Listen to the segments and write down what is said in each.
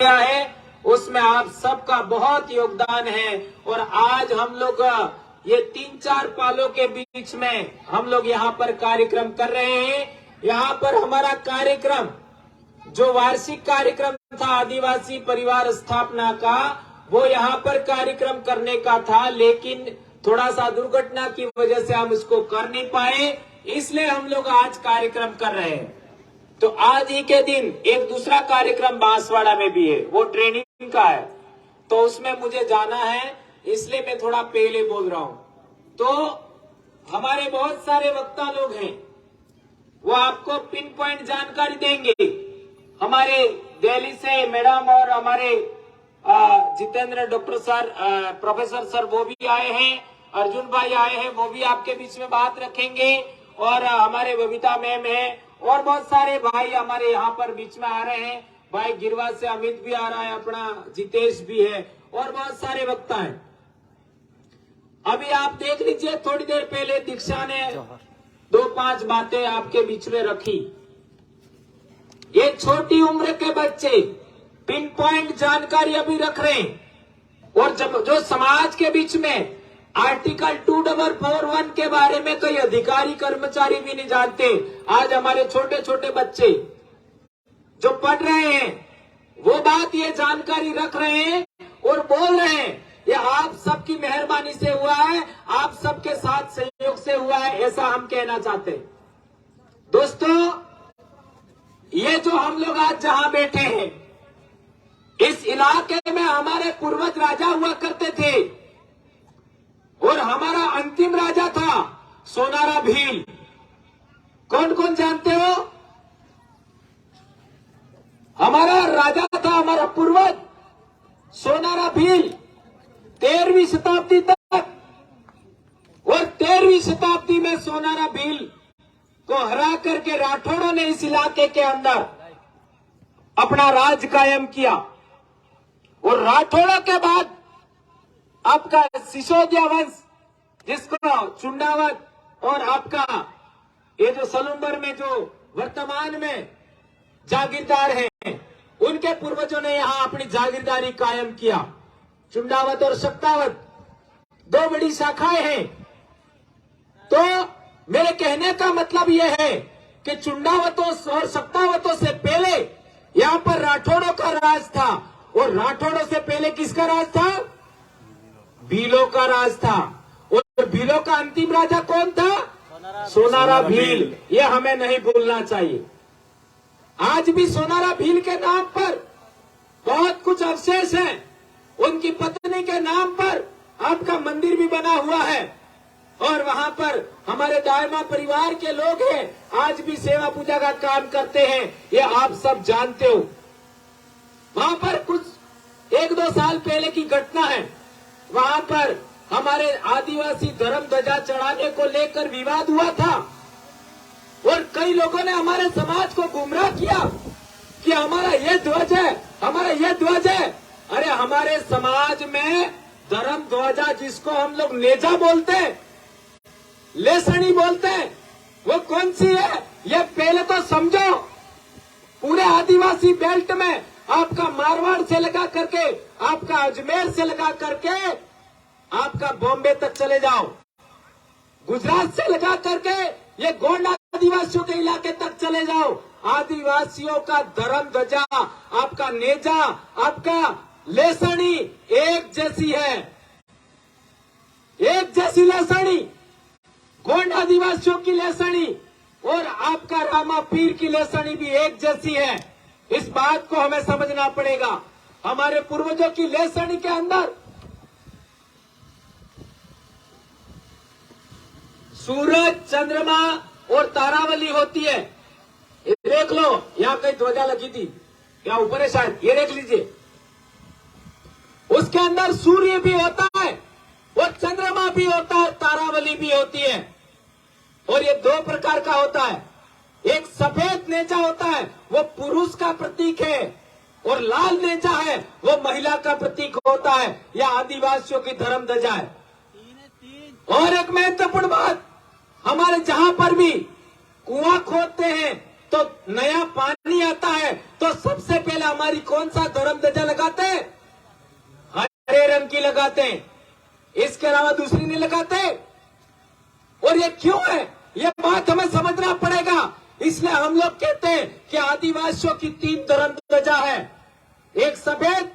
गया है उसमें आप सबका बहुत योगदान है। और आज हम लोग ये 3-4 पालों के बीच में हम लोग यहाँ पर कार्यक्रम कर रहे हैं। यहाँ पर हमारा कार्यक्रम जो वार्षिक कार्यक्रम था आदिवासी परिवार स्थापना का, वो यहाँ पर कार्यक्रम करने का था, लेकिन थोड़ा सा दुर्घटना की वजह से हम इसको कर नहीं पाए, इसलिए हम लोग आज कार्यक्रम कर रहे हैं। तो आज ही के दिन एक दूसरा कार्यक्रम बांसवाड़ा में भी है, वो ट्रेनिंग का है, तो उसमें मुझे जाना है, इसलिए मैं थोड़ा पहले बोल रहा हूं। तो हमारे बहुत सारे वक्ता लोग हैं, वो आपको पिन पॉइंट जानकारी देंगे। हमारे दिल्ली से मैडम और हमारे Jitendra doctor sir, professor sir वो भी आए हैं, अर्जुन भाई आए हैं, वो भी आपके बीच में बात रखेंगे। और हमारे बबीता मैम है और बहुत सारे भाई हमारे यहाँ पर बीच में आ रहे हैं। भाई गिरवा से अमित भी आ रहा है, अपना जितेश भी है और बहुत सारे वक्ता हैं। अभी आप देख लीजिए, थोड़ी देर पहले दीक्षा ने 2-5 बातें आपके बीच में रखी। ये छोटी उम्र के बच्चे पिन पॉइंट जानकारी अभी रख रहे हैं। और जब जो समाज के बीच में आर्टिकल 2441 के बारे में कोई अधिकारी कर्मचारी भी नहीं जानते, आज हमारे छोटे छोटे बच्चे जो पढ़ रहे हैं वो बात ये जानकारी रख रहे हैं और बोल रहे हैं। ये आप सबकी मेहरबानी से हुआ है, आप सबके साथ सहयोग से हुआ है, ऐसा हम कहना चाहते हैं। दोस्तों, ये जो हम लोग आज जहां बैठे हैं, इस इलाके में हमारे पूर्वज राजा हुआ करते थे और हमारा अंतिम राजा था सोनारा भील। कौन कौन जानते हो? हमारा राजा था, हमारा पूर्वज सोनारा भील 13वीं शताब्दी तक। और 13वीं शताब्दी में सोनारा भील को हरा करके राठौड़ों ने इस इलाके के अंदर अपना राज कायम किया। और राठौड़ों के बाद आपका सिसोदिया वंश, जिसको चुंडावत, और आपका ये जो सलुम्बर में जो वर्तमान में जागीरदार हैं, उनके पूर्वजों ने यहां अपनी जागीरदारी कायम किया। चुंडावत और सत्तावत 2 बड़ी शाखाएं हैं। तो मेरे कहने का मतलब यह है कि चुंडावतों और सत्तावतों से पहले यहां पर राठौड़ों का राज था, और राठौड़ों से पहले किसका राज था? भीलों का राज था। और भीलों का अंतिम राजा कौन था? सोनारा भील। यह हमें नहीं भूलना चाहिए। आज भी सोनारा भील के नाम पर बहुत कुछ अवशेष है। उनकी पत्नी के नाम पर आपका मंदिर भी बना हुआ है, और वहां पर हमारे दायमा परिवार के लोग हैं, आज भी सेवा पूजा का काम करते हैं, ये आप सब जानते हो। वहां पर कुछ 1-2 साल पहले की घटना है, वहां पर हमारे आदिवासी धर्म ध्वजा चढ़ाने को लेकर विवाद हुआ था, और कई लोगों ने हमारे समाज को गुमराह किया कि हमारा ये ध्वज है, हमारा ये ध्वज है। अरे हमारे समाज में धर्म ध्वजा, जिसको हम लोग नेजा बोलते हैं, लेसनी बोलते हैं, वो कौन सी है ये पहले तो समझो। पूरे आदिवासी बेल्ट में आपका मारवाड़ से लगा करके, आपका अजमेर से लगा करके, आपका बॉम्बे तक चले जाओ, गुजरात से लगा करके ये गोंड आदिवासियों के इलाके तक चले जाओ, आदिवासियों का धर्म ध्वजा, आपका नेजा, आपका लेसनी एक जैसी है, एक जैसी लेसनी। गोंड आदिवासियों की लेसनी और आपका रामा पीर की लेसनी भी एक जैसी है। इस बात को हमें समझना पड़ेगा। हमारे पूर्वजों की लेसनी के अंदर सूरज, चंद्रमा और तारावली होती है। ये देख लो, यहाँ कहीं ध्वजा लगी थी, क्या ऊपर है शायद, ये देख लीजिए। उसके अंदर सूर्य भी होता है और चंद्रमा भी होता है, तारावली भी होती है। और ये 2 प्रकार का होता है। एक सफेद नेजा होता है, वो पुरुष का प्रतीक है, और लाल नेजा है, वो महिला का प्रतीक होता है। यह आदिवासियों की धर्म ध्वजा है। और एक महत्वपूर्ण बात, हमारे जहां पर भी कुआं खोदते हैं तो नया पानी आता है तो सबसे पहले हमारी कौन सा धर्म ध्वजा लगाते हैं? हरे रंग की लगाते हैं, इसके अलावा दूसरी नहीं लगाते। और ये क्यों है, ये बात हमें समझना पड़ेगा। इसलिए हम लोग कहते हैं कि आदिवासियों की 3 धर्म ध्वजा है, एक सफेद,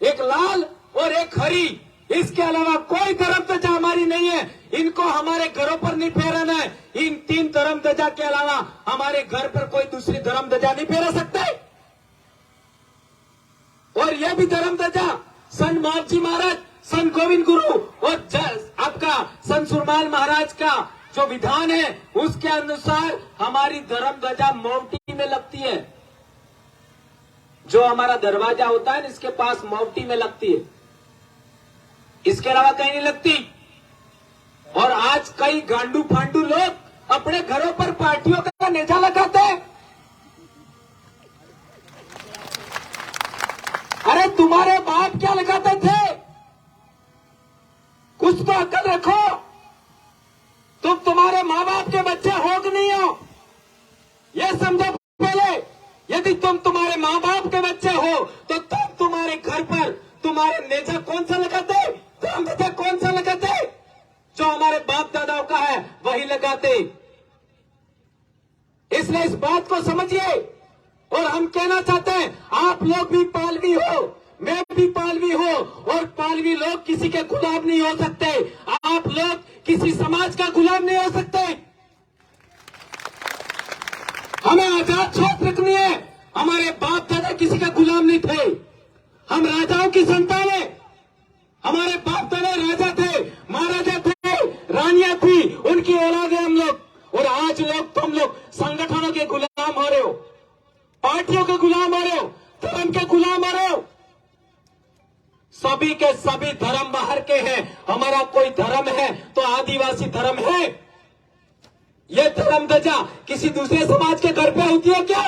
एक लाल और एक हरी। इसके अलावा कोई धर्म ध्वजा हमारी नहीं है। इनको हमारे घरों पर नहीं फहराना है। इन 3 धर्म ध्वजा के अलावा हमारे घर पर कोई दूसरी धर्म ध्वजा नहीं फहरा सकते। और यह भी धर्म ध्वजा संत मावजी महाराज, संत गोविंद गुरु और आपका संत सुरमाल महाराज का जो विधान है उसके अनुसार हमारी धर्म ध्वजा मोमटी में लगती है। जो हमारा दरवाजा होता है इसके पास मोमटी में लगती है, इसके अलावा कहीं नहीं लगती। और आज कई गांडू फांडू लोग अपने घरों पर पार्टियों का नेजा लगाते हैं। अरे तुम्हारे बाप क्या लगाते थे? कुछ तो अक्ल रखो। तुम तुम्हारे माँ बाप के बच्चे हो कि नहीं हो, यह समझो पहले। यदि तुम तुम्हारे माँ बाप के बच्चे हो तो तुम तुम्हारे घर पर तुम्हारे नेजा कौन सा लगाते? धर्म ध्वजा कौन सा लगाते? जो हमारे बाप दादाओं का है वही लगाते। इसलिए इस बात को समझिए। और हम कहना चाहते हैं, आप लोग भी पालवी हो, मैं भी पालवी हो, और पालवी लोग किसी के गुलाम नहीं हो सकते। आप लोग किसी समाज का गुलाम नहीं हो सकते। हमें आजाद सोच रखनी है। हमारे बाप दादा किसी का गुलाम नहीं थे। हम राजाओं की संतान है। हमारे बाप दादा राजा थे, महाराजा थे, रानियां थी, उनकी औलाद है हम लोग। और आज लोग तुम लोग संगठनों के गुलाम हो रहे हो, पार्टियों के गुलाम हो रहे हो, धर्म के गुलाम हो रहे हो। सभी के सभी धर्म बाहर के हैं। हमारा कोई धर्म है तो आदिवासी धर्म है। यह धर्म ध्वजा किसी दूसरे समाज के घर पे होती है क्या?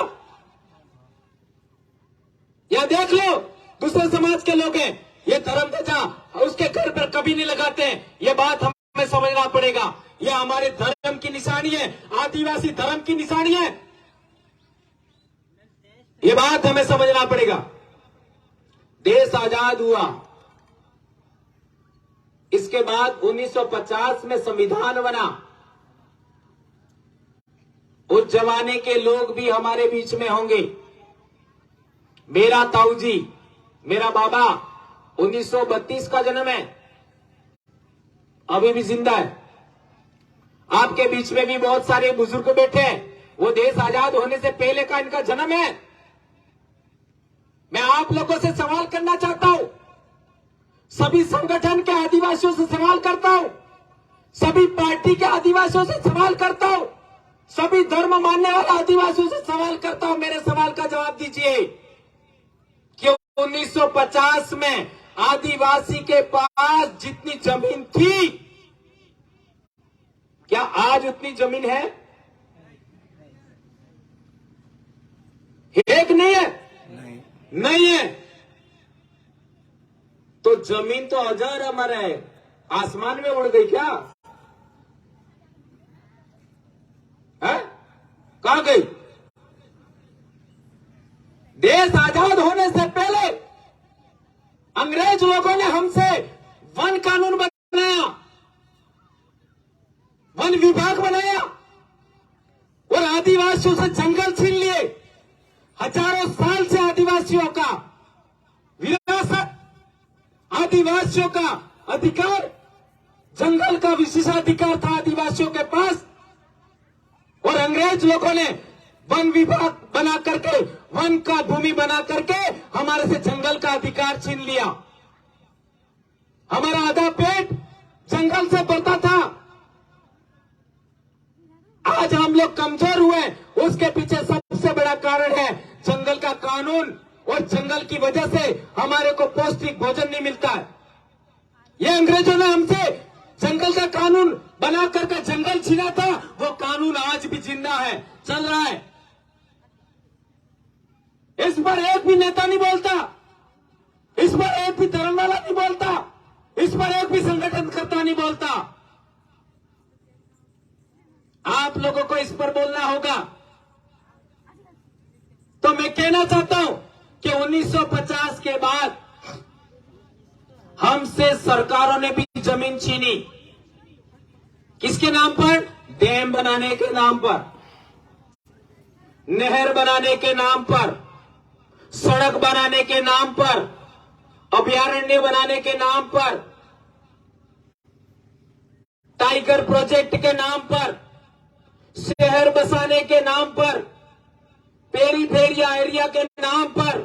या देख लो, दूसरे समाज के लोग हैं, ये धर्म ध्वजा उसके घर पर कभी नहीं लगाते हैं। ये बात हमें समझना पड़ेगा। यह हमारे धर्म की निशानी है, आदिवासी धर्म की निशानी है। ये बात हमें समझना पड़ेगा। देश आजाद हुआ, इसके बाद 1950 में संविधान बना। उस जमाने के लोग भी हमारे बीच में होंगे। मेरा ताऊजी, मेरा बाबा 1932 का जन्म है, अभी भी जिंदा है। आपके बीच में भी बहुत सारे बुजुर्ग बैठे हैं, वो देश आजाद होने से पहले का इनका जन्म है। मैं आप लोगों से सवाल करना चाहता हूं, सभी संगठन के आदिवासियों से सवाल करता हूं, सभी पार्टी के आदिवासियों से सवाल करता हूं, सभी धर्म मानने वाले आदिवासियों से सवाल करता हूं। मेरे सवाल का जवाब दीजिए कि 1950 में आदिवासी के पास जितनी जमीन थी, क्या आज उतनी जमीन है? एक नहीं है, नहीं है। तो जमीन तो हजार अमर है, आसमान में उड़ गई क्या? है? कहां गई? देश आजाद होने से पहले अंग्रेज लोगों ने हमसे वन कानून बनाया, वन विभाग बनाया और आदिवासियों से जंगल छीन लिए। हजारों साल से आदिवासियों का विरासत, आदिवासियों का अधिकार, जंगल का विशेषाधिकार था आदिवासियों के पास। और अंग्रेज लोगों ने वन विभाग बना करके, वन का भूमि बना करके हमारे से जंगल का अधिकार छीन लिया। हमारा आधा पेट जंगल से भरता था। आज हम लोग कमजोर हुए, उसके पीछे सबसे बड़ा कारण है जंगल का कानून। और जंगल की वजह से हमारे को पौष्टिक भोजन नहीं मिलता है। ये अंग्रेजों ने हमसे जंगल का कानून बना करके जंगल छीना था, वो कानून आज भी जिंदा है, चल रहा है। इस पर एक भी नेता नहीं बोलता, इस पर एक भी धर्म वाला नहीं बोलता, इस पर एक भी संगठनकर्ता नहीं बोलता। आप लोगों को इस पर बोलना होगा। मैं कहना चाहता हूं कि 1950 के बाद हमसे सरकारों ने भी जमीन छीनी। किसके नाम पर? डैम बनाने के नाम पर, नहर बनाने के नाम पर, सड़क बनाने के नाम पर, अभयारण्य बनाने के नाम पर, टाइगर प्रोजेक्ट के नाम पर, शहर बसाने के नाम पर, पेरीफेरिया एरिया के नाम पर,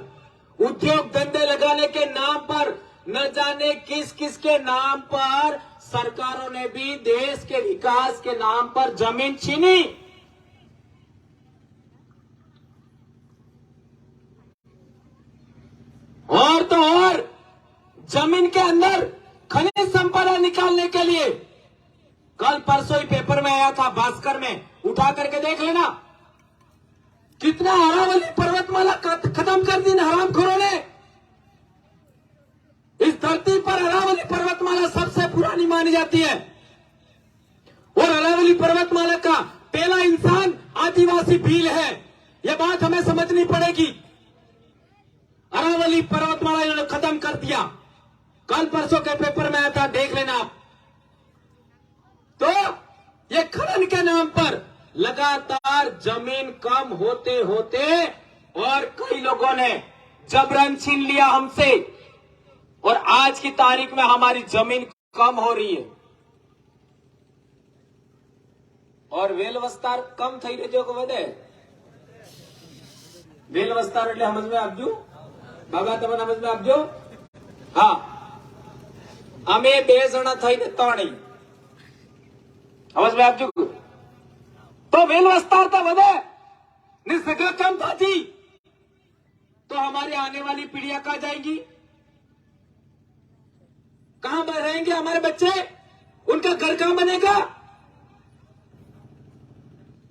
उद्योग धंधे लगाने के नाम पर, न जाने किस किस के नाम पर सरकारों ने भी देश के विकास के नाम पर जमीन छीनी। और तो और जमीन के अंदर खनिज संपदा निकालने के लिए कल परसों ही पेपर में आया था, भास्कर में, उठा करके देख लेना, कितना अरावली पर्वतमाला खत्म कर दी हरामखोरों ने। इस धरती पर अरावली पर्वतमाला सबसे पुरानी मानी जाती है और अरावली पर्वतमाला का पहला इंसान आदिवासी भील है। यह बात हमें समझनी पड़ेगी। अरावली पर्वतमाला इन्होंने खत्म कर दिया, कल परसों के पेपर में आया था, देख लेना आप। तो ये खनन के नाम पर लगातार जमीन कम होते होते और कई लोगों ने जबरन छीन लिया हमसे, और आज की तारीख में हमारी जमीन कम हो रही है। और वेल विस्तार कम થઈ રહ્યો કે વધે? વેલ વિસ્તાર એટલે સમજમાં આપજો બાબા, તમે સમજમાં આપજો। હા, અમે 2 જણા થઈને 3, સમજમાં આપજો। तो वेल विस्तार तो વધે ने जगह कम थाती तो हमारी आने वाली पीढ़ियां कहां जाएंगी? कहां रहेंगे हमारे बच्चे? उनका घर कहां बनेगा?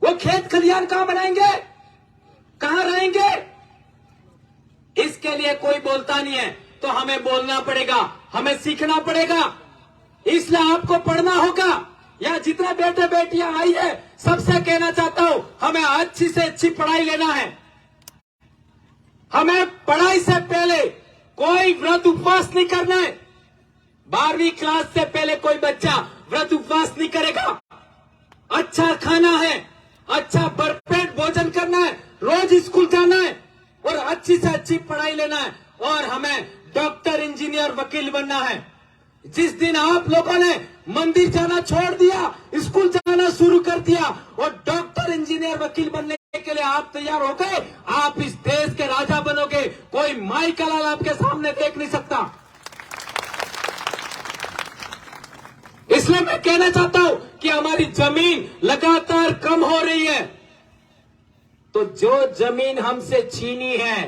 वो खेत खलियान कहां बनाएंगे? कहां रहेंगे? इसके लिए कोई बोलता नहीं है, तो हमें बोलना पड़ेगा, हमें सीखना पड़ेगा। इसलिए आपको पढ़ना होगा। या जितने बेटे बेटियां आई है, सबसे कहना चाहता हूं, हमें अच्छी से अच्छी पढ़ाई लेना है। हमें पढ़ाई से पहले कोई व्रत उपवास नहीं करना है। 12वीं क्लास से पहले कोई बच्चा व्रत उपवास नहीं करेगा। अच्छा खाना है, अच्छा भरपेट भोजन करना है, रोज स्कूल जाना है और अच्छी से अच्छी पढ़ाई लेना है। और हमें डॉक्टर, इंजीनियर, वकील बनना है। जिस दिन आप लोगों ने मंदिर जाना छोड़ दिया, स्कूल जाना शुरू कर दिया और डॉक्टर, इंजीनियर, वकील बनने के लिए आप तैयार हो गए, आप इस देश के राजा बनोगे। कोई माई का लाल आपके सामने देख नहीं सकता। इसलिए मैं कहना चाहता हूं कि हमारी जमीन लगातार कम हो रही है। तो जो जमीन हमसे छीनी है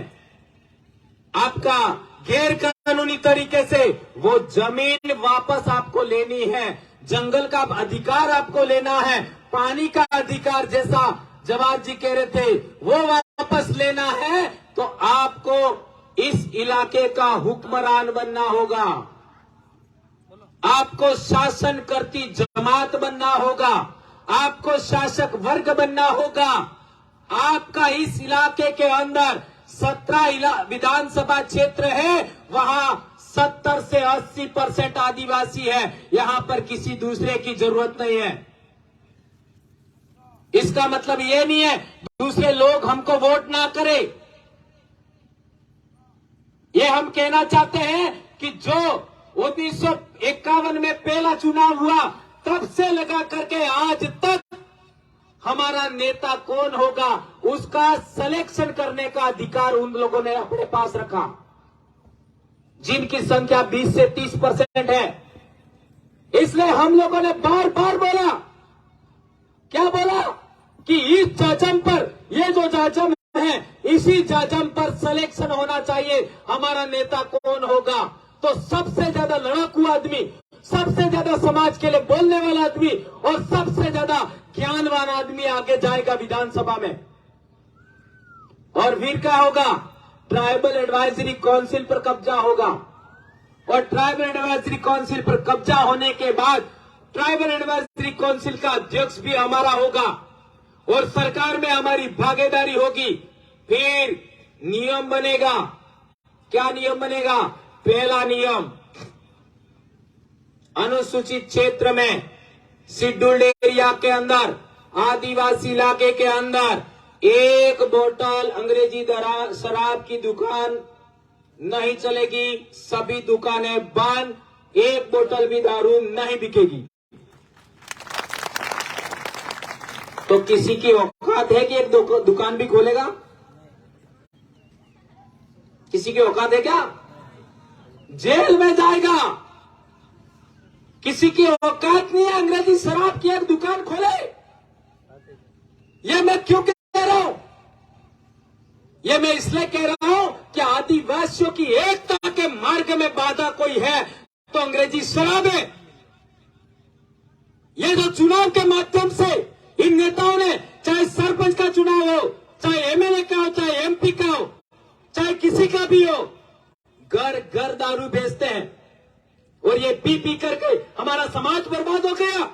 आपका गैर कानूनी तरीके से, वो जमीन वापस आपको लेनी है। जंगल का अधिकार आपको लेना है, पानी का अधिकार जैसा जवाब जी कह रहे थे वो वापस लेना है। तो आपको इस इलाके का हुक्मरान बनना होगा, आपको शासन करती जमात बनना होगा, आपको शासक वर्ग बनना होगा। आपका इस इलाके के अंदर 17 विधानसभा क्षेत्र है, वहां 70 से 80% आदिवासी है। यहां पर किसी दूसरे की जरूरत नहीं है। इसका मतलब ये नहीं है दूसरे लोग हमको वोट ना करें। ये हम कहना चाहते हैं कि जो 1951 में पहला चुनाव हुआ, तब से लगा करके आज तक हमारा नेता कौन होगा, उसका सिलेक्शन करने का अधिकार उन लोगों ने अपने पास रखा, जिनकी संख्या 20 से 30% है। इसलिए हम लोगों ने बार बार बोला, क्या बोला कि इस जाजम पर, ये जो जाजम है, इसी जाजम पर सिलेक्शन होना चाहिए, हमारा नेता कौन होगा। तो सबसे ज्यादा लड़ाकू आदमी, सबसे ज्यादा समाज के लिए बोलने वाला आदमी और सबसे ज्यादा ज्ञानवान आदमी आगे जाएगा विधानसभा में। और फिर क्या होगा? ट्राइबल एडवाइजरी काउंसिल पर कब्जा होगा। और ट्राइबल एडवाइजरी काउंसिल पर कब्जा होने के बाद ट्राइबल एडवाइजरी काउंसिल का अध्यक्ष भी हमारा होगा और सरकार में हमारी भागीदारी होगी। फिर नियम बनेगा। क्या नियम बनेगा? पहला नियम, अनुसूचित क्षेत्र में, शेड्यूल्ड एरिया के अंदर, आदिवासी इलाके के अंदर 1 बोतल अंग्रेजी शराब की दुकान नहीं चलेगी। सभी दुकानें बंद, 1 बोतल भी दारू नहीं बिकेगी। तो किसी की औकात है कि एक दुकान भी खोलेगा? किसी की औकात है क्या? जेल में जाएगा। किसी की औकात नहीं है अंग्रेजी शराब की एक दुकान खोले। यह मैं क्यों कह रहा हूं? यह मैं इसलिए कह रहा हूं कि आदिवासियों की एकता के मार्ग में बाधा कोई है तो अंग्रेजी शराब है। यह जो चुनाव के माध्यम से इन नेताओं ने, चाहे सरपंच का चुनाव हो, चाहे एमएलए का हो, चाहे एमपी का हो, चाहे किसी का भी हो, घर घर दारू बेचते हैं और ये पी पी करके हमारा समाज बर्बाद हो गया।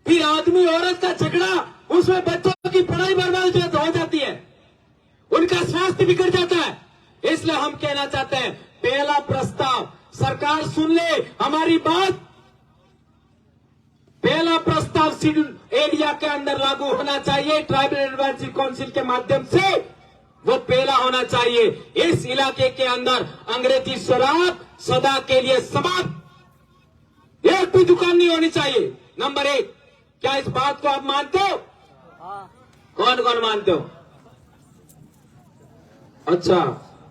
फिर आदमी औरत का झगड़ा, उसमें बच्चों की पढ़ाई बर्बाद हो जाती है, उनका स्वास्थ्य बिगड़ जाता है। इसलिए हम कहना चाहते हैं, पहला प्रस्ताव सरकार सुन ले हमारी बात। पहला प्रस्ताव शेड्यूल एरिया के अंदर लागू होना चाहिए। ट्राइबल एडवाइजरी काउंसिल के माध्यम से वो पहला होना चाहिए। इस इलाके के अंदर अंग्रेजी शराब सदा के लिए समाप्त। एक भी दुकान नहीं होनी चाहिए। नंबर 1, क्या इस बात को आप मानते हो? कौन कौन मानते हो? अच्छा,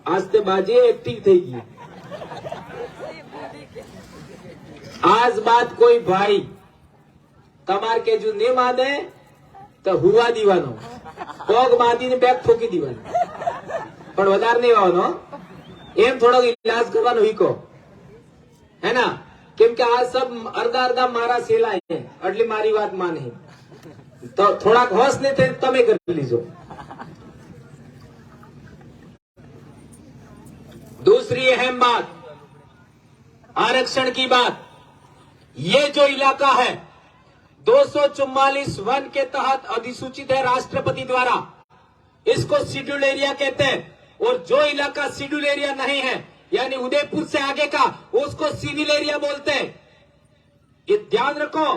आज ते बाजी एक्टिंग થઈ ગઈ। आज बात कोई भाई તમાર કે જો ને માને તો હુવા દીવાનો, પગ બાંધીને બેગ ઠોકી દીવાનો, પણ વધારે નહીં આવવાનો। એમ થોડોક इलाज કરવાનો હીકો, है ना? કેમ કે આ सब અડધા અડધા મારા સેલા છે, એટલે મારી વાત માને તો થોડાક હોશ ને તમે કરી લીજો। दूसरी अहम बात, आरक्षण की बात। ये जो इलाका है 244 वन के तहत अधिसूचित है राष्ट्रपति द्वारा, इसको शेड्यूल एरिया कहते हैं। और जो इलाका शेड्यूल एरिया नहीं है, यानी उदयपुर से आगे का, उसको सिविल एरिया बोलते हैं। ये ध्यान रखो,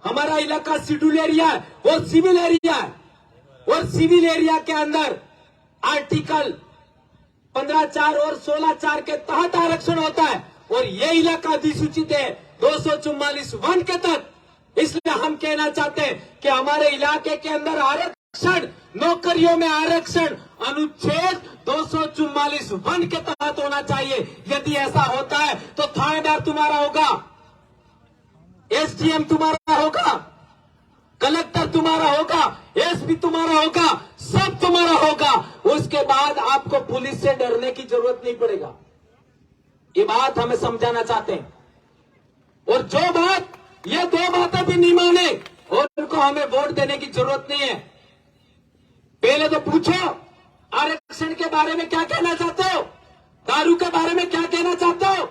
हमारा इलाका शेड्यूल एरिया है, वो सिविल एरिया है। और सिविल एरिया के अंदर आर्टिकल 15(4) और 16(4) के तहत आरक्षण होता है। और ये इलाका अधिसूचित है 244 वन के तहत। इसलिए हम कहना चाहते हैं कि हमारे इलाके के अंदर आरक्षण, नौकरियों में आरक्षण अनुच्छेद 244 वन के तहत होना चाहिए। यदि ऐसा होता है तो थानेदार तुम्हारा होगा, एसडीएम तुम्हारा होगा, कलेक्टर तुम्हारा होगा, एसपी तुम्हारा होगा, सब तुम्हारा होगा। उसके बाद आपको पुलिस से डरने की जरूरत नहीं पड़ेगा। ये बात हमें समझाना चाहते हैं। और जो बात, ये 2 बातें भी नहीं माने और उनको हमें वोट देने की जरूरत नहीं है। पहले तो पूछो आरक्षण के बारे में क्या कहना चाहते हो, दारू के बारे में क्या कहना चाहते हो,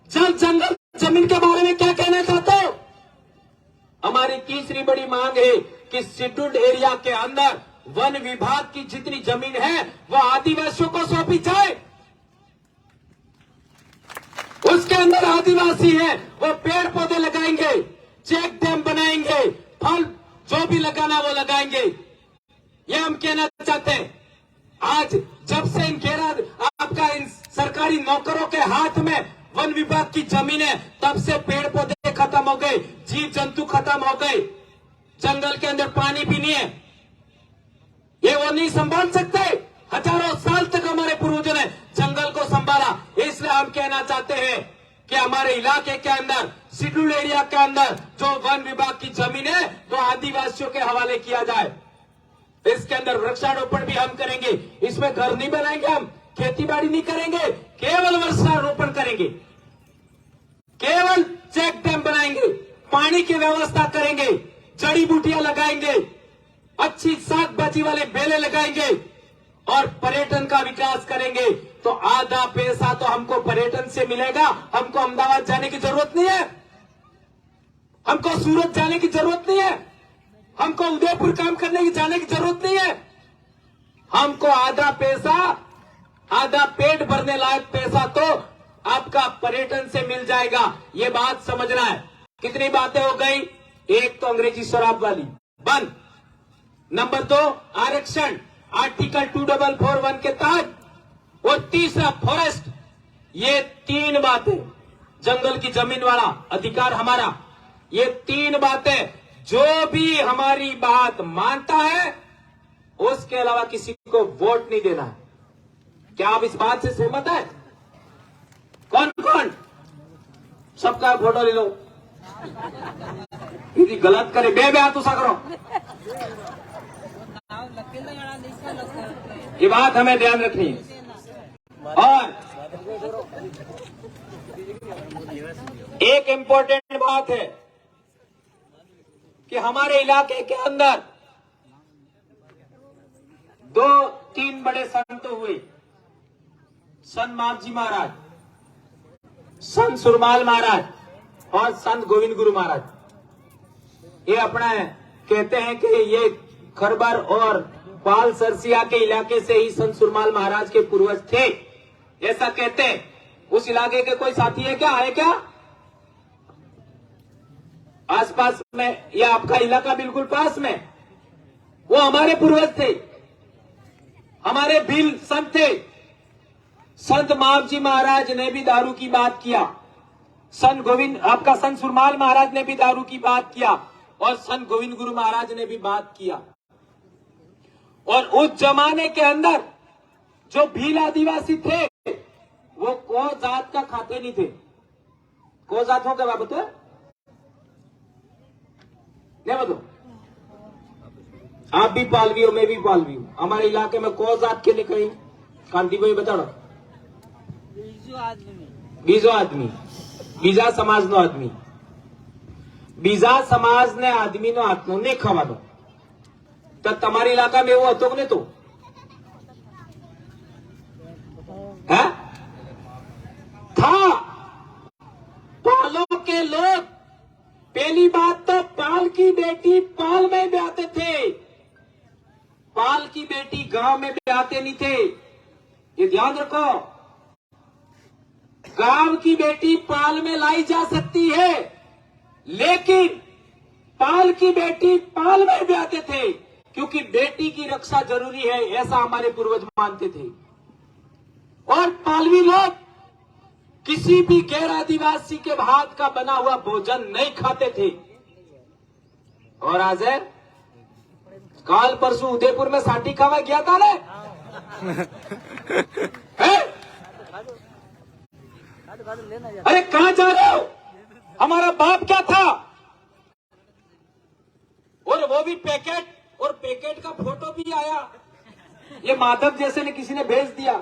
जल जंगल जमीन के बारे में क्या कहना चाहते हो। हमारी तीसरी बड़ी मांग है कि शेड्यूल्ड एरिया के अंदर वन विभाग की जितनी जमीन है वो आदिवासियों को सौंपी जाए। उसके अंदर आदिवासी है, वो पेड़ पौधे लगाएंगे, चेक डैम बनाएंगे, फल जो भी लगाना वो लगाएंगे। ये हम कहना चाहते हैं। आज जब से आपका इन सरकारी नौकरों के हाथ में वन विभाग की जमीन है, तब से पेड़ पौधे खत्म हो गए, जीव जंतु खत्म हो गए, जंगल के अंदर पानी भी नहीं है। ये वो नहीं संभाल सकते। हजारों साल तक हमारे पूर्वजों ने जंगल को संभाला। इसलिए हम कहना चाहते हैं कि हमारे इलाके के अंदर, शेड्यूल एरिया के अंदर जो वन विभाग की जमीन है वो आदिवासियों के हवाले किया जाए। इसके अंदर वृक्षारोपण भी हम करेंगे। इसमें घर नहीं बनाएंगे, हम खेती बाड़ी नहीं करेंगे, केवल वृक्षारोपण करेंगे, केवल चेक डैम बनाएंगे, पानी की व्यवस्था करेंगे, जड़ी बूटियां लगाएंगे, अच्छी शाक भाजी वाले बेले लगाएंगे और पर्यटन का विकास करेंगे। तो आधा पैसा तो हमको पर्यटन से मिलेगा। हमको अहमदाबाद जाने की जरूरत नहीं है, हमको सूरत जाने की जरूरत नहीं है, हमको उदयपुर काम करने की जाने की जरूरत नहीं है। हमको आधा पैसा आधा पेट भरने लायक पैसा तो आपका पर्यटन से मिल जाएगा। ये बात समझना है। कितनी बातें हो गई? एक तो अंग्रेजी शराब वाली बंद, नंबर 2 आरक्षण आर्टिकल 2441 के तहत, और तीसरा फॉरेस्ट। ये 3 बातें, जंगल की जमीन वाला अधिकार हमारा, ये 3 बातें जो भी हमारी बात मानता है उसके अलावा किसी को वोट नहीं देना है। क्या आप इस बात से सहमत है? कौन कौन? सबका फोटो ले लो। यदि गलत करे बे हाथ उसा करो। ये बात हमें ध्यान रखनी है। और एक इंपॉर्टेंट बात है कि हमारे इलाके के अंदर 2-3 बड़े संत हुए, संत मावजी महाराज, संत सुरमाल महाराज और संत गोविंद गुरु महाराज। ये अपना कहते हैं कि ये खरबर और पाल सरसिया के इलाके से ही संत सुरमाल महाराज के पूर्वज थे, ऐसा कहते हैं। उस इलाके के कोई साथी है क्या? है क्या आसपास में, या आपका इलाका बिल्कुल पास में? वो हमारे पूर्वज थे, हमारे भील संत थे। संत मावजी महाराज ने भी दारू की बात किया, संत सुरमाल महाराज ने भी दारू की बात किया, और संत गोविंद गुरु महाराज ने भी बात किया। और उस जमाने के अंदर जो भील आदिवासी थे वो को जात का खाते नहीं थे। को जात हो क्या बात है? नहीं बताओ। आप भी पालवी हो, मैं भी पालवी हूं। हमारे इलाके में को जात के लिए कहीं कांति को बता दो। बीजो आदमी, बीजा समाज नो आदमी, बीजा समाज ने आदमी नो हाथनो नहीं खावा दो। तो तुम्हारे इलाका में वो હતો ने तो है था। पालों के लोग, पहली बात तो पाल की बेटी पाल में ब्याहते थे, पाल की बेटी गांव में ब्याहते नहीं थे। ये ध्यान रखो। गांव की बेटी पाल में लाई जा सकती है, लेकिन पाल की बेटी पाल में ब्याहते थे, क्योंकि बेटी की रक्षा जरूरी है, ऐसा हमारे पूर्वज मानते थे। और पालवी लोग किसी भी गैर आदिवासी के हाथ का बना हुआ भोजन नहीं खाते थे। और आज है, काल परसों उदयपुर में साटी खावा गया था ना? अरे कहां जा रहे हो? हमारा बाप क्या था? और वो भी पैकेट, और पैकेट का फोटो भी आया। ये माधव जैसे ने किसी ने भेज दिया,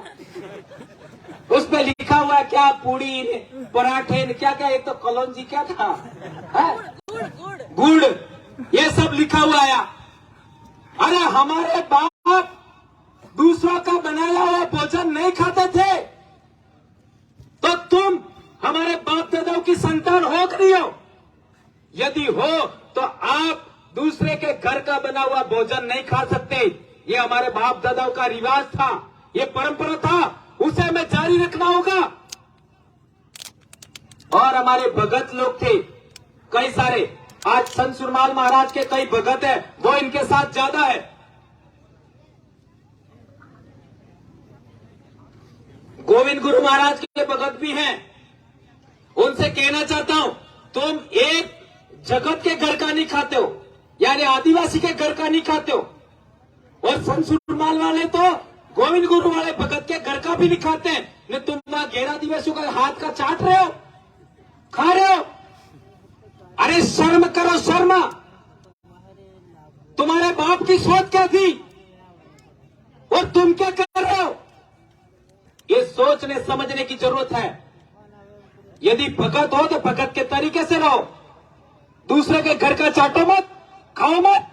उस पे लिखा हुआ है क्या? पूड़ी पराठे क्या क्या, एक तो कलौंजी क्या था, गुड़, ये सब लिखा हुआ आया। अरे हमारे बाप दूसरों का बनाया हुआ भोजन नहीं खाते थे, तो तुम हमारे बाप दादाओं की संतान हो कि नहीं हो? यदि हो तो आप दूसरे के घर का बना हुआ भोजन नहीं खा सकते। ये हमारे बाप दादाओं का रिवाज था, ये परंपरा था, उसे हमें जारी रखना होगा। और हमारे भगत लोग थे कई सारे, आज संत सुरमाल महाराज के कई भगत है, वो इनके साथ ज्यादा है। गोविंद गुरु महाराज के भगत भी हैं। उनसे कहना चाहता हूं, तुम एक जगत के घर का नहीं खाते हो, यानी आदिवासी के घर का नहीं खाते हो, और संत सुरमाल वाले तो गोविंद गुरु वाले भगत के घर का भी नहीं खाते हैं। न तुम वहां गैर आदिवासियों का हाथ का चाट रहे हो, खा रहे हो। अरे शर्म करो, शर्म। तुम्हारे बाप की सोच क्या थी और तुम क्या कर रहे हो? ये सोचने समझने की जरूरत है। यदि भगत हो तो भगत के तरीके से रहो, दूसरे के घर का चाटो मत, खाओ मत।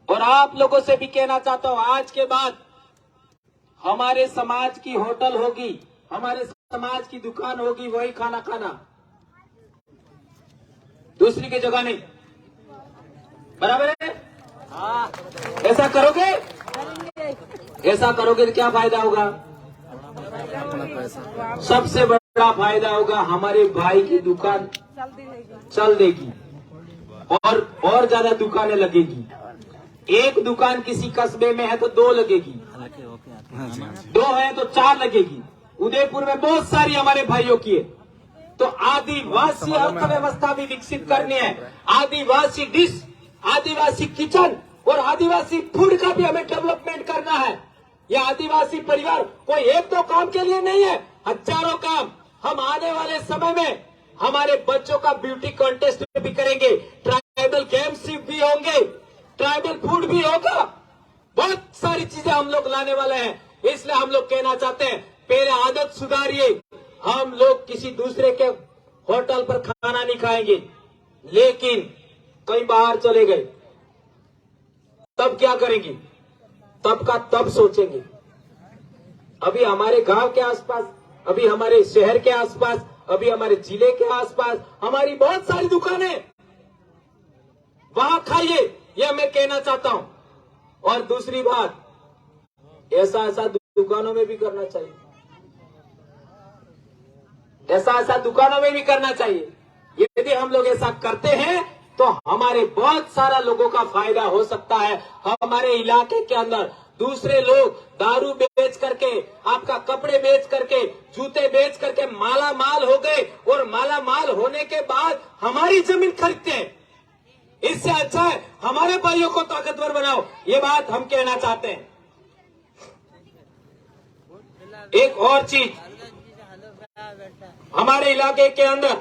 और आप लोगों से भी कहना चाहता हूं, आज के बाद हमारे समाज की होटल होगी, हमारे समाज की दुकान होगी, वही खाना खाना, दूसरी की जगह नहीं। बराबर है? हाँ। ऐसा करोगे? ऐसा करोगे तो क्या फायदा होगा? सबसे बड़ा फायदा होगा हमारे भाई की दुकान चल देगी और ज्यादा दुकानें लगेगी। एक दुकान किसी कस्बे में है तो 2 लगेगी, 2 है तो 4 लगेगी। उदयपुर में बहुत सारी हमारे भाइयों की है। तो आदिवासी अर्थव्यवस्था भी विकसित करनी है, आदिवासी डिश, आदिवासी किचन और आदिवासी फूड का भी हमें डेवलपमेंट करना है। यह आदिवासी परिवार कोई 1-2 काम के लिए नहीं है, हजारों काम हम आने वाले समय में हमारे बच्चों का ब्यूटी कॉन्टेस्ट भी करेंगे, ट्राइबल गेम्स भी होंगे, ट्राइबल फूड भी होगा, बहुत सारी चीजें हम लोग लाने वाले हैं। इसलिए हम लोग कहना चाहते हैं, पहले आदत सुधारिए। हम लोग किसी दूसरे के होटल पर खाना नहीं खाएंगे, लेकिन कहीं बाहर चले गए तब क्या करेंगे? तब का तब सोचेंगे। अभी हमारे गांव के आसपास, अभी हमारे शहर के आसपास, अभी हमारे जिले के आसपास हमारी बहुत सारी दुकानें, वहां खाइए, यह मैं कहना चाहता हूं। और दूसरी बात, ऐसा दुकानों में भी करना चाहिए, ऐसा दुकानों में भी करना चाहिए। यदि हम लोग ऐसा करते हैं तो हमारे बहुत सारा लोगों का फायदा हो सकता है। हमारे इलाके के अंदर दूसरे लोग दारू बेच करके, आपका कपड़े बेच करके, जूते बेच करके माला माल हो गए और माला माल होने के बाद हमारी जमीन खरीदते हैं। इससे अच्छा है हमारे भाइयों को ताकतवर बनाओ, ये बात हम कहना चाहते हैं। एक और चीज, हमारे इलाके के अंदर,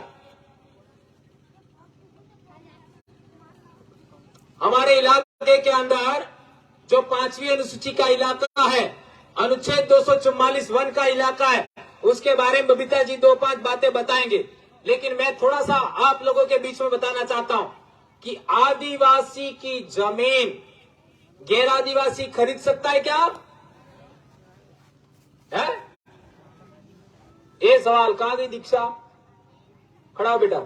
हमारे इलाके के अंदर जो 5वीं अनुसूची का इलाका है, अनुच्छेद 244 वन का इलाका है, उसके बारे में बबीता जी 2-5 बातें बताएंगे। लेकिन मैं थोड़ा सा आप लोगों के बीच में बताना चाहता हूं कि आदिवासी की जमीन गैर आदिवासी खरीद सकता है क्या? है? ये सवाल कहां गई दीक्षा? खड़ा बेटा।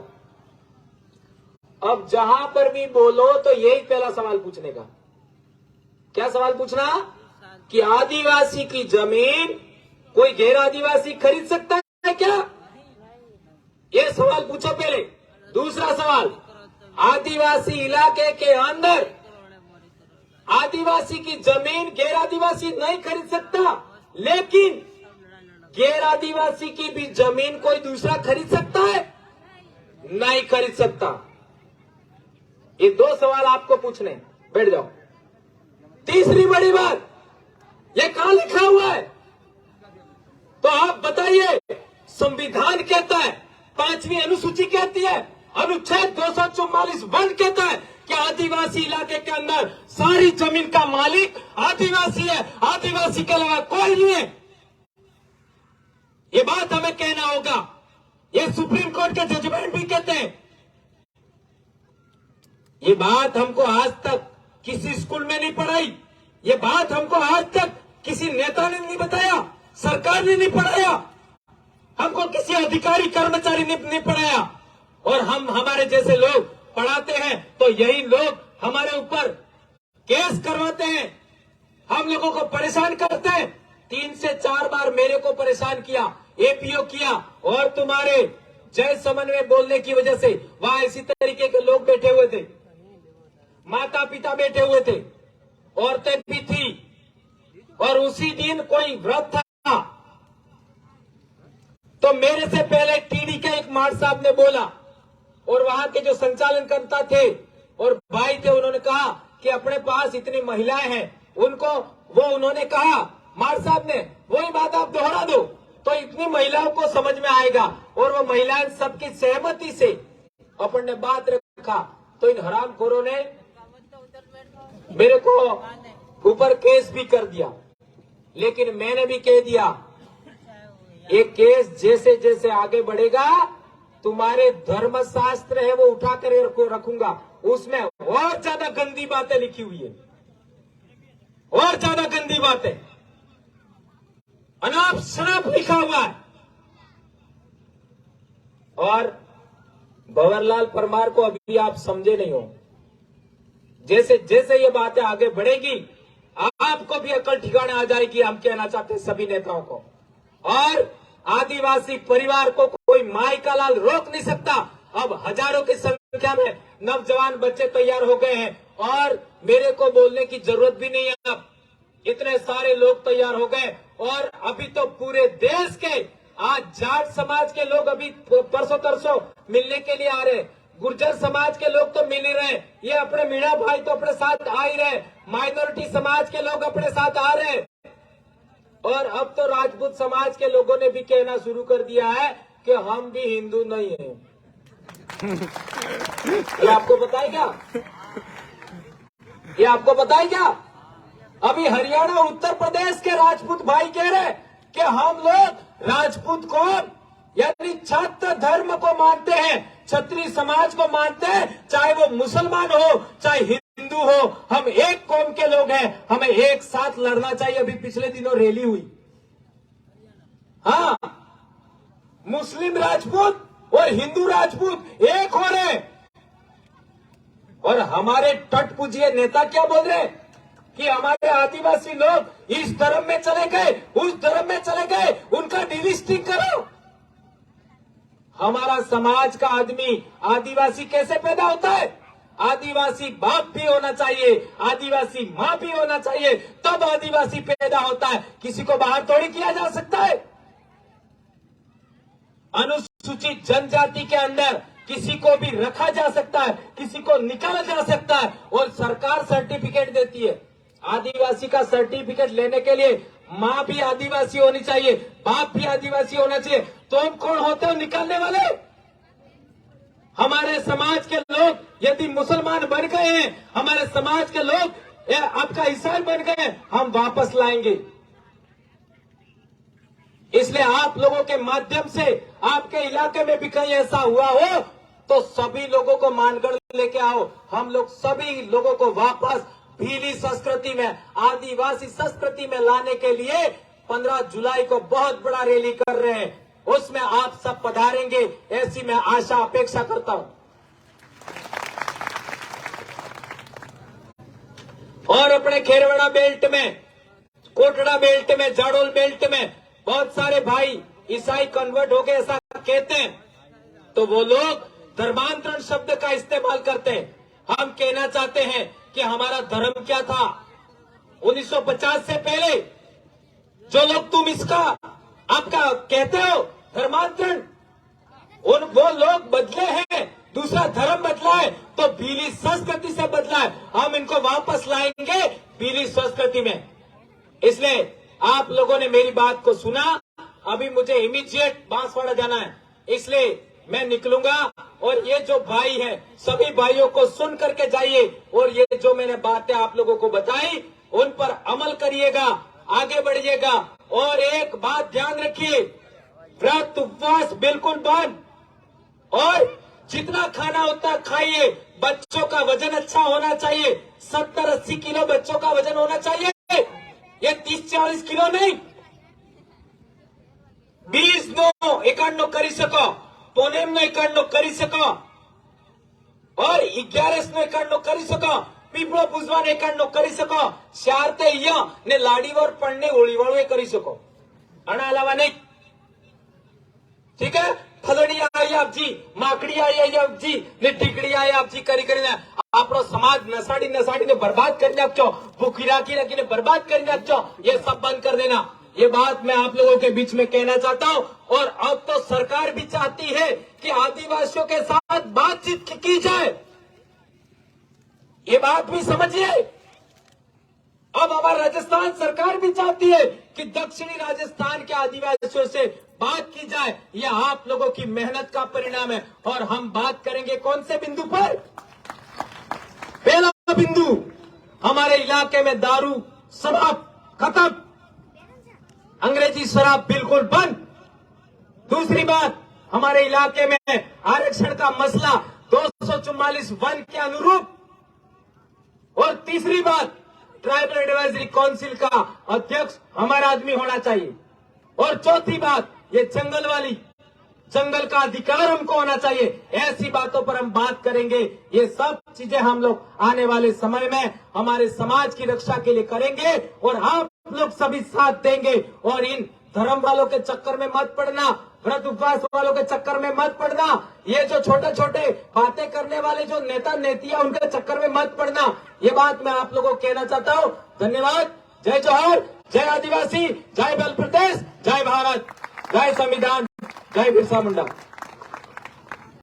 अब जहां पर भी बोलो तो यही पहला सवाल पूछने का। क्या सवाल पूछना? कि आदिवासी की जमीन कोई गैर आदिवासी खरीद सकता है क्या? ये सवाल पूछो पहले। दूसरा सवाल, आदिवासी इलाके के अंदर आदिवासी की जमीन गैर आदिवासी नहीं खरीद सकता, लेकिन गैर आदिवासी की भी जमीन कोई दूसरा खरीद सकता है? नहीं खरीद सकता। ये 2 सवाल आपको पूछने, बैठ जाओ। तीसरी बड़ी बात, ये कहां लिखा हुआ है? तो आप बताइए। संविधान कहता है, 5वीं अनुसूची कहती है, अनुच्छेद 244 वन कहता है कि आदिवासी इलाके के अंदर सारी जमीन का मालिक आदिवासी है, आदिवासी के अलावा कोई नहीं है। ये बात हमें कहना होगा। ये सुप्रीम कोर्ट के जजमेंट भी कहते हैं। ये बात हमको आज तक किसी स्कूल में नहीं पढ़ाई, ये बात हमको आज तक किसी नेता ने नहीं बताया, सरकार ने नहीं पढ़ाया, हमको किसी अधिकारी कर्मचारी ने नहीं पढ़ाया। और हम हमारे जैसे लोग पढ़ाते हैं तो यही लोग हमारे ऊपर केस करवाते हैं, हम लोगों को परेशान करते हैं। 3 से 4 बार मेरे को परेशान किया, एपीओ किया, और तुम्हारे जय समन्वय बोलने की वजह से वहां इसी तरीके के लोग बैठे हुए थे, माता पिता बैठे हुए थे, औरतें भी थी, और उसी दिन कोई व्रत था। तो मेरे से पहले टीडी के एक मार साहब ने बोला, और वहां के जो संचालन करता थे और भाई थे, उन्होंने कहा कि अपने पास इतनी महिलाएं हैं, उनको वो उन्होंने कहा, मार साहब ने, वही बात आप दोहरा दो तो इतनी महिलाओं को समझ में आएगा। और वो महिलाएं सबकी सहमति से अपन ने बात रखा। तो इन हरामखोरों ने मेरे को ऊपर केस भी कर दिया, लेकिन मैंने भी कह दिया, ये केस जैसे जैसे आगे बढ़ेगा, तुम्हारे धर्मशास्त्र है वो उठाकर रखूंगा, उसमें और ज्यादा गंदी बातें लिखी हुई है, और ज्यादा गंदी बातें, अनाप शनाप लिखा हुआ है। और भंवरलाल परमार को अभी आप समझे नहीं हो। जैसे जैसे ये बातें आगे बढ़ेगी, आप आपको भी अकल ठिकाने आ जाएगी, हम कहना चाहते हैं सभी नेताओं को। और आदिवासी परिवार को कोई माई का लाल रोक नहीं सकता। अब हजारों की संख्या में नौजवान बच्चे तैयार हो गए हैं और मेरे को बोलने की जरूरत भी नहीं है। अब इतने सारे लोग तैयार हो गए और अभी तो पूरे देश के आज जाट समाज के लोग अभी परसों तरसों मिलने के लिए आ रहे, गुर्जर समाज के लोग तो मिल ही रहे, ये अपने मीणा भाई तो अपने साथ आ ही रहे, माइनॉरिटी समाज के लोग अपने साथ आ रहे, और अब तो राजपूत समाज के लोगों ने भी कहना शुरू कर दिया है कि हम भी हिंदू नहीं हैं। ये आपको पता है क्या? ये आपको पता है क्या? अभी हरियाणा उत्तर प्रदेश के राजपूत भाई कह रहे कि हम लोग राजपूत कौम यानी छात्र धर्म को मानते हैं, क्षत्रिय समाज को मानते हैं, चाहे वो मुसलमान हो चाहे हिंदू हो, हम एक कौम के लोग हैं, हमें एक साथ लड़ना चाहिए। अभी पिछले दिनों रैली हुई, हाँ, मुस्लिम राजपूत और हिंदू राजपूत एक हो रहे, और हमारे टटपुजिए नेता क्या बोल रहे कि हमारे आदिवासी लोग इस धर्म में चले गए, उस धर्म में चले गए, उनका डिलिस्टिंग करो। हमारा समाज का आदमी आदिवासी कैसे पैदा होता है? आदिवासी बाप भी होना चाहिए, आदिवासी माँ भी होना चाहिए, तब आदिवासी पैदा होता है। किसी को बाहर थोड़ी किया जा सकता है। अनुसूचित जनजाति के अंदर किसी को भी रखा जा सकता है, किसी को निकाला जा सकता है, और सरकार सर्टिफिकेट देती है। आदिवासी का सर्टिफिकेट लेने के लिए माँ भी आदिवासी होनी चाहिए, बाप भी आदिवासी होना चाहिए। तो हम कौन होते हो निकालने वाले? हमारे समाज के लोग यदि मुसलमान बन गए हैं, हमारे समाज के लोग आपका ईसाई बन गए, हम वापस लाएंगे। इसलिए आप लोगों के माध्यम से आपके इलाके में भी कहीं ऐसा हुआ हो तो सभी लोगों को मानगढ़ लेके आओ। हम लोग सभी लोगों को वापस भीली संस्कृति में, आदिवासी संस्कृति में लाने के लिए 15 जुलाई को बहुत बड़ा रैली कर रहे हैं, उसमें आप सब पधारेंगे, ऐसी मैं आशा अपेक्षा करता हूं। और अपने खेरवाड़ा बेल्ट में, कोटड़ा बेल्ट में, जाडोल बेल्ट में बहुत सारे भाई ईसाई कन्वर्ट हो गए ऐसा कहते हैं, तो वो लोग धर्मांतरण शब्द का इस्तेमाल करते हैं। हम कहना चाहते हैं कि हमारा धर्म क्या था 1950 से पहले। जो लोग तुम इसका आपका कहते हो धर्मांतरण, उन वो लोग बदले हैं, दूसरा धर्म बदला है, तो भीली संस्कृति से बदला है। हम इनको वापस लाएंगे भीली संस्कृति में। इसलिए आप लोगों ने मेरी बात को सुना, अभी मुझे इमीडिएट बांसवाड़ा जाना है, इसलिए मैं निकलूंगा। और ये जो भाई हैं सभी भाइयों को सुन करके जाइए, और ये जो मैंने बातें आप लोगों को बताई उन पर अमल करिएगा, आगे बढ़िएगा। और एक बात ध्यान रखिए, व्रत उपवास बिल्कुल बंद, और जितना खाना उतना खाइए। बच्चों का वजन अच्छा होना चाहिए, 70-80 किलो बच्चों का वजन होना चाहिए, ये 30-40 किलो नहीं। 20 એકડનો કરી શકો, 15 એકડનો કરી શકો, और 11 એકડનો કરી શકો, પીપળો પૂજવાન એકડનો કરી શકો, શારતે અહીંયા ને લાડીવર પણને ઓળીવાળો એ કરી શકો, આના અલાવા નહીં। ठीक है, ફલડી आई आप जी, माकड़ी आई आप जी ने ટીકડી आई आप जी કરી કરીને આપણો સમાજ નસાડીને બરબાદ કરી નાખજો, ભૂખી રાખીને બરબાદ કરી નાખજો। ये सब बंद कर देना, ये बात मैं आप लोगों के बीच में कहना चाहता हूं। और अब तो सरकार भी चाहती है कि आदिवासियों के साथ बातचीत की जाए, ये बात भी समझिए। अब हमारा राजस्थान सरकार भी चाहती है कि दक्षिणी राजस्थान के आदिवासियों से बात की जाए, यह आप लोगों की मेहनत का परिणाम है। और हम बात करेंगे कौन से बिंदु पर? पहला बिंदु, हमारे इलाके में दारू शराब खत्म, अंग्रेजी शराब बिल्कुल बंद। दूसरी बात, हमारे इलाके में आरक्षण का मसला 244 वन के अनुरूप। और तीसरी बात, ट्राइबल एडवाइजरी काउंसिल का अध्यक्ष हमारा आदमी होना चाहिए। और चौथी बात, ये जंगल का अधिकार हमको होना चाहिए। ऐसी बातों पर हम बात करेंगे। ये सब चीजें हम लोग आने वाले समय में हमारे समाज की रक्षा के लिए करेंगे और आप लोग सभी साथ देंगे। और इन धर्म वालों के चक्कर में मत पड़ना, व्रत उपवास वालों के चक्कर में मत पड़ना, ये जो छोटे छोटे बातें करने वाले जो नेता नेतियां उनके चक्कर में मत पड़ना। ये बात मैं आप लोगों को कहना चाहता हूं। धन्यवाद। जय जोहर, जय आदिवासी, जय बल प्रदेश, जय भारत, जय संविधान, जय बिरसा मुंडा।